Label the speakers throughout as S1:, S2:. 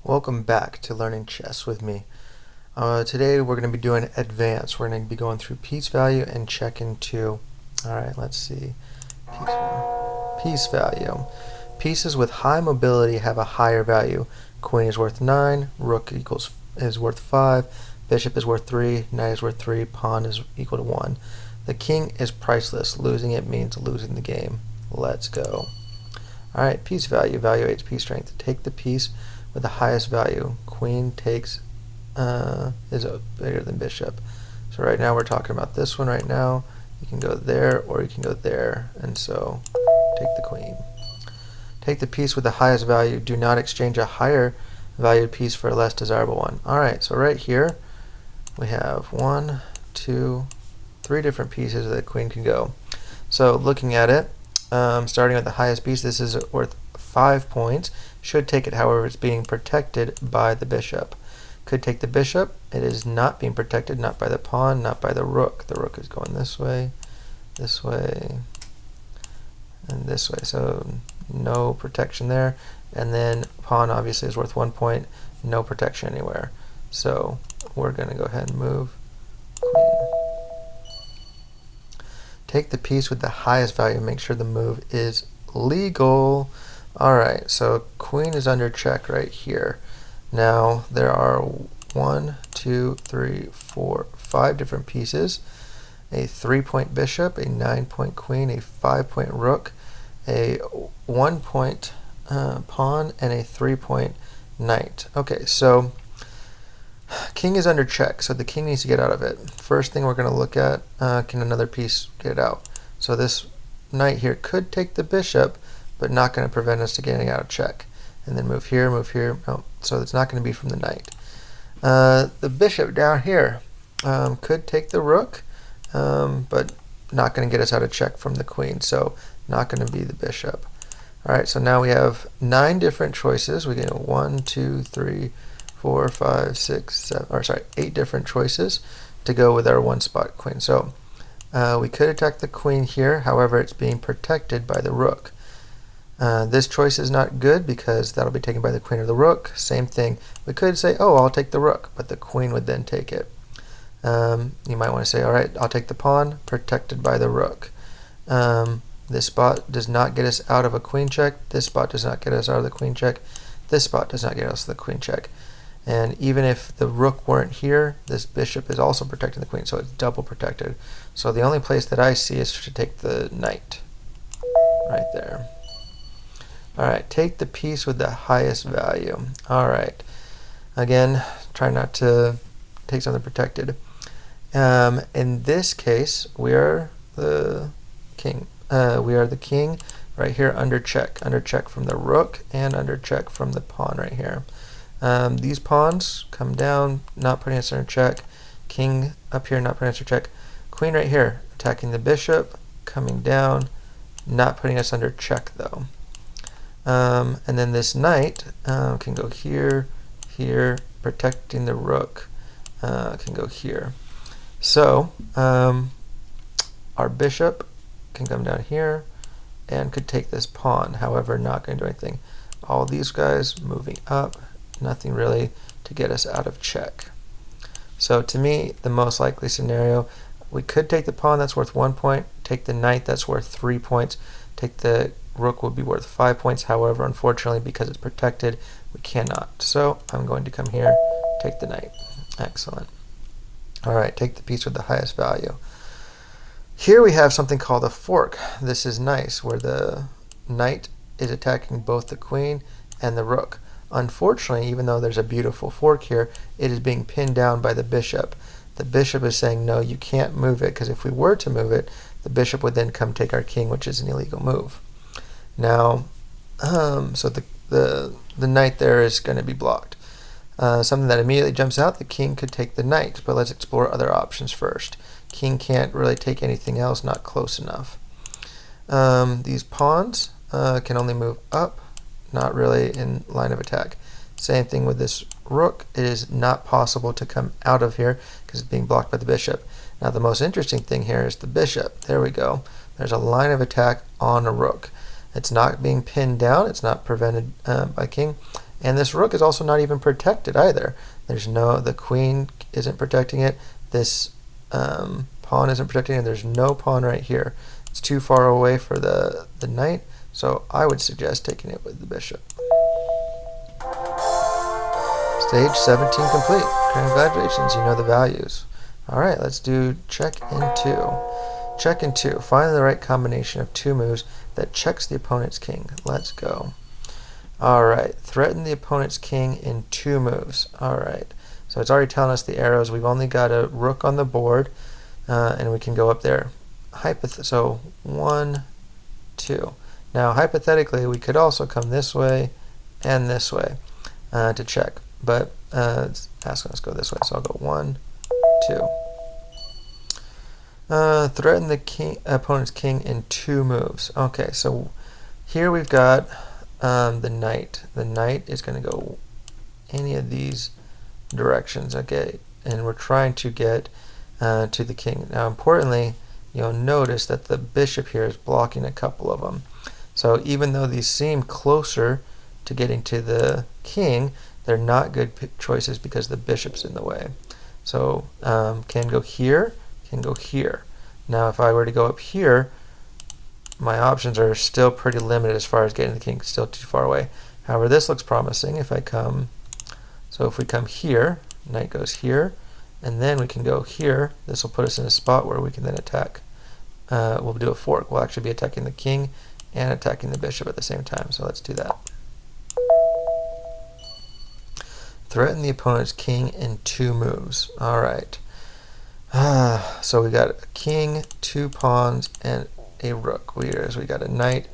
S1: Welcome back to Learning Chess with me. Today we're going to be doing advanced. We're going to be going through piece value and checking two. Alright, let's see. Piece value. Pieces with high mobility have a higher value. Queen is worth 9, rook is worth 5, bishop is worth 3, knight is worth 3, pawn is equal to 1. The king is priceless. Losing it means losing the game. Let's go. Alright, piece value evaluates piece strength. Take the piece with the highest value. Queen is bigger than bishop. So right now we're talking about this one right now. You can go there or you can go there, and so take the queen. Take the piece with the highest value. Do not exchange a higher valued piece for a less desirable one. Alright, so right here we have 1, 2, 3 different pieces that the queen can go. So looking at it, starting with the highest piece, this is worth 5 points. Should take it, however, it's being protected by the bishop. Could take the bishop. It is not being protected, not by the pawn, not by the rook. The rook is going this way, and this way. So no protection there. And then pawn obviously is worth 1 point. No protection anywhere. So we're going to go ahead and move queen. Take the piece with the highest value. Make sure the move is legal. Alright, so queen is under check right here. Now there are 1, 2, 3, 4, 5 different pieces. A 3-point bishop, a 9-point queen, a 5-point rook, a 1-point pawn, and a 3-point knight. Okay, so king is under check, so the king needs to get out of it. First thing we're going to look at, can another piece get it out? So this knight here could take the bishop, but not going to prevent us to getting out of check. And then move here, no, so it's not going to be from the knight. The bishop down here could take the rook, but not going to get us out of check from the queen, so not going to be the bishop. Alright, so now we have 9 different choices. We get 1, 2, 3, 4, 5, 6, 7, or sorry, 8 different choices to go with our 1-spot queen. So we could attack the queen here, however, it's being protected by the rook. This choice is not good because that'll be taken by the queen or the rook. Same thing. We could say, oh, I'll take the rook, but the queen would then take it. You might want to say, all right, I'll take the pawn, protected by the rook. This spot does not get us out of a queen check. This spot does not get us out of the queen check. This spot does not get us the queen check. And even if the rook weren't here, this bishop is also protecting the queen, so it's double protected. So the only place that I see is to take the knight right there. Alright, take the piece with the highest value. Alright, again, try not to take something protected. In this case, we are the king. We are the king right here under check from the rook and under check from the pawn right here. These pawns come down, not putting us under check. King up here, not putting us under check. Queen right here, attacking the bishop, coming down, not putting us under check though. And then this knight can go here, here, protecting the rook, can go here. So our bishop can come down here and could take this pawn, however not going to do anything. All these guys moving up, nothing really to get us out of check. So to me, the most likely scenario, we could take the pawn, that's worth 1 point, take the knight, that's worth 3 points, take the rook will be worth 5 points. However, unfortunately, because it's protected, we cannot. So I'm going to come here, take the knight. Excellent. Alright, take the piece with the highest value. Here we have something called a fork. This is nice, where the knight is attacking both the queen and the rook. Unfortunately, even though there's a beautiful fork here, it is being pinned down by the bishop. The bishop is saying, no, you can't move it, because if we were to move it, the bishop would then come take our king, which is an illegal move. Now, so the knight there is going to be blocked. Something that immediately jumps out, the king could take the knight, but let's explore other options first. King can't really take anything else, not close enough. These pawns can only move up, not really in line of attack. Same thing with this rook. It is not possible to come out of here because it's being blocked by the bishop. Now the most interesting thing here is the bishop. There we go. There's a line of attack on a rook. It's not being pinned down. It's not prevented by king. And this rook is also not even protected either. The queen isn't protecting it. This pawn isn't protecting it. There's no pawn right here. It's too far away for the knight, so I would suggest taking it with the bishop. Stage 17 complete. Congratulations, you know the values. Alright, let's do check in 2. Check in 2. Find the right combination of 2 moves that checks the opponent's king. Let's go. Alright, threaten the opponent's king in 2 moves. Alright, so it's already telling us the arrows. We've only got a rook on the board, and we can go up there. So 1, 2. Now, hypothetically, we could also come this way and this way to check. But it's asking us to go this way, so I'll go 1, 2. Threaten the opponent's king in 2 moves. Okay, so here we've got the knight. The knight is going to go any of these directions, okay? And we're trying to get to the king. Now, importantly, you'll notice that the bishop here is blocking a couple of them. So even though these seem closer to getting to the king, they're not good choices because the bishop's in the way. So can go here, can go here. Now if I were to go up here, my options are still pretty limited as far as getting the king, still too far away. However, this looks promising if I come, so if we come here, knight goes here, and then we can go here. This will put us in a spot where we can then attack. We'll do a fork. We'll actually be attacking the king and attacking the bishop at the same time, so let's do that. Threaten the opponent's king in 2 moves. Alright. So we got a king, 2 pawns, and a rook. We got a knight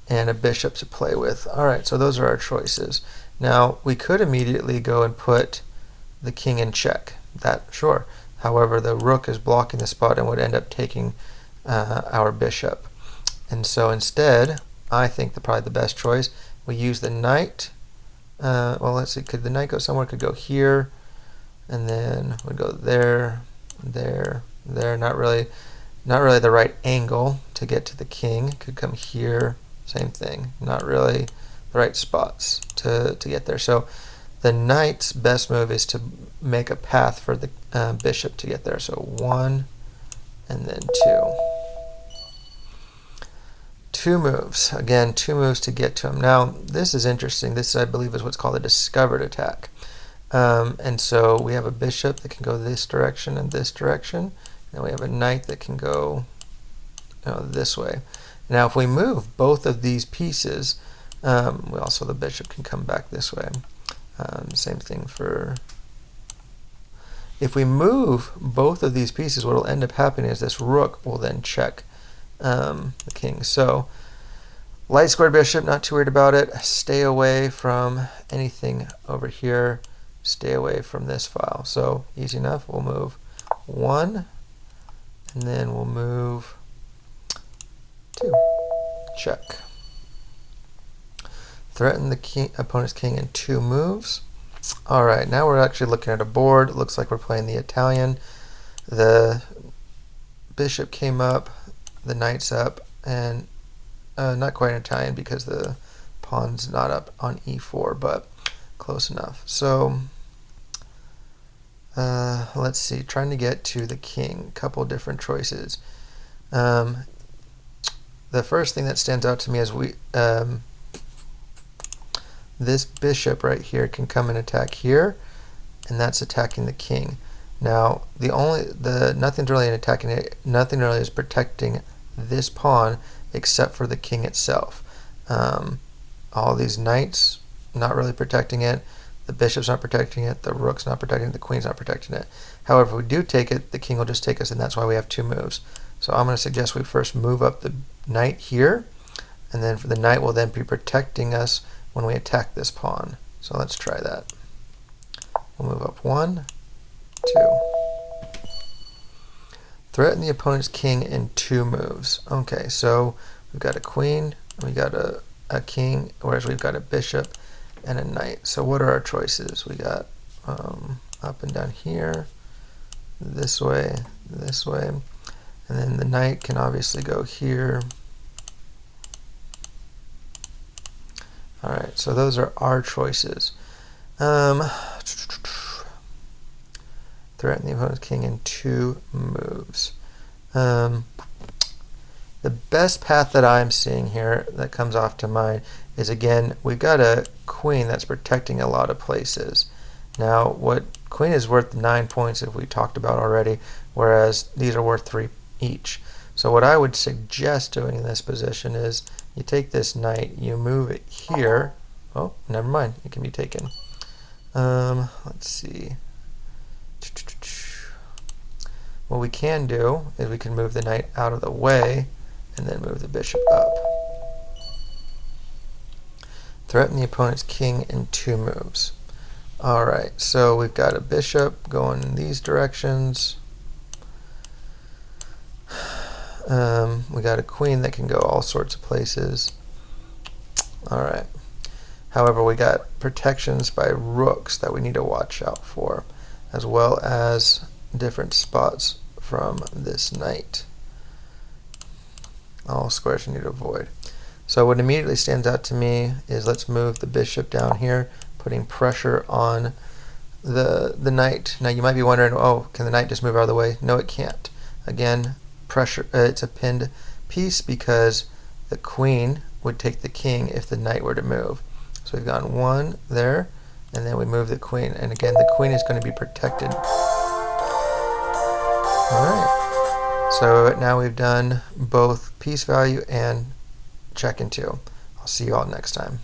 S1: and a bishop to play with. Alright, so those are our choices. Now, we could immediately go and put the king in check. Sure. However, the rook is blocking the spot and would end up taking our bishop. And so instead, I think probably the best choice, we use the knight. Well, let's see, could the knight go somewhere? Could go here, and then we'd go there, there, there. Not really the right angle to get to the king. Could come here, same thing. Not really the right spots to get there. So the knight's best move is to make a path for the bishop to get there. So 1, and then 2. 2 moves. Again, 2 moves to get to him. Now, this is interesting. This, I believe, is what's called a discovered attack. And so we have a bishop that can go this direction and this direction. And we have a knight that can go this way. Now, if we move both of these pieces, the bishop can come back this way. Same thing for... If we move both of these pieces, what will end up happening is this rook will then check the king. So light squared bishop, not too worried about it. Stay away from anything over here. Stay away from this file. So easy enough. We'll move 1, and then we'll move 2. Check. Threaten the opponent's king in 2 moves. Alright, now we're actually looking at a board. It looks like we're playing the Italian. The bishop came up, the knight's up, and not quite an Italian because the pawn's not up on e4, but close enough. So let's see, trying to get to the king, couple different choices. The first thing that stands out to me is this bishop right here can come and attack here, and that's attacking the king. Now, nothing really is protecting this pawn except for the king itself. All these knights, not really protecting it. The bishop's not protecting it. The rook's not protecting it. The queen's not protecting it. However, if we do take it, the king will just take us, and that's why we have 2 moves. So I'm going to suggest we first move up the knight here, and then the knight will then be protecting us when we attack this pawn. So let's try that. We'll move up 1, 2. Threaten the opponent's king in 2 moves. Okay, so we've got a queen, and we got a king, whereas we've got a bishop and a knight. So what are our choices? We got up and down here, this way, and then the knight can obviously go here. Alright, so those are our choices. Threaten the opponent's king in 2 moves. The best path that I'm seeing here that comes off to mind is, again, we've got a queen that's protecting a lot of places. Now, what queen is worth 9 points, if we talked about already, whereas these are worth 3 each. So what I would suggest doing in this position is you take this knight, you move it here. Oh, never mind, it can be taken. Let's see. What we can do is we can move the knight out of the way and then move the bishop up. Threaten the opponent's king in 2 moves. Alright, so we've got a bishop going in these directions. We got a queen that can go all sorts of places. Alright. However, we got protections by rooks that we need to watch out for, as well as different spots from this knight. All squares we need to avoid. So what immediately stands out to me is let's move the bishop down here, putting pressure on the knight. Now you might be wondering, oh, can the knight just move out of the way? No, it can't. Again, pressure. It's a pinned piece because the queen would take the king if the knight were to move. So we've gone 1 there, and then we move the queen, and again the queen is going to be protected. Alright, so now we've done both piece value and check in 2. I'll see you all next time.